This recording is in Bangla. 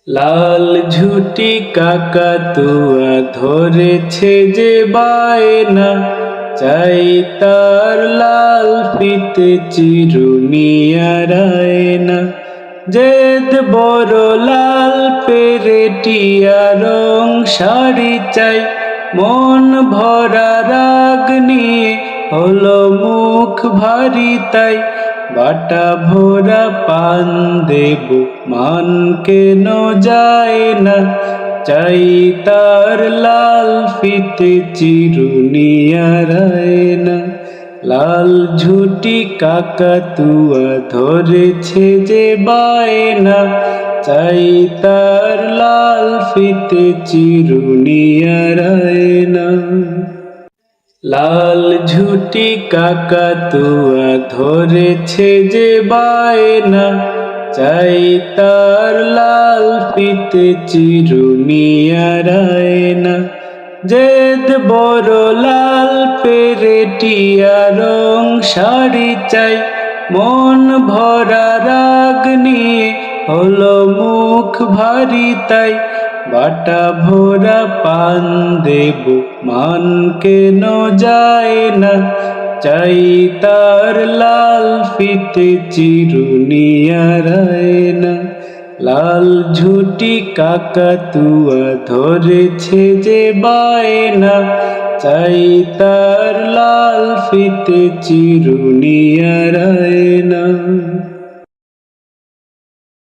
লাল ঝুটি কাকাতুয়া ধরেছে যে বায়না, চাই তার লাল ফিতে চিরুনিয়ার আয়না। জেদ বড় লাল পেরেটিয়া রং শাড়ি চাই, মন ভরা রাগ নিয়ে হলো মুখ ভারী তাই। বাটা ভরা পান দেব মান কেন যায় না, চাই তার লাল ফিতে চিরুনিয়ার আয়না। লাল ঝুটি কাকাতুয়া ধরেছে যে বায়না, চাই তার লাল ফিতে চিরুনিয়ার আয়না। লাল ঝুটি কাকাতুয়া ধরেছে যে বায়না, চাই তার লাল ফিতে চিরুনিয়ার আয়না। জেদ বড় লাল পেরেটিয়া রং শাড়ি চাই, মন ভরা রাগ নিয়ে হলো মুখ ভারী তাই। বাটা ভরা পান দেব মান কেন যায় না, চাই তার লাল ফিতে চিরুনিয়ার আয়না। লাল ঝুটি কাকাতুয়া ধরেছে যে বায়না, চাই তার লাল ফিতে চিরুনিয়ার আয়না।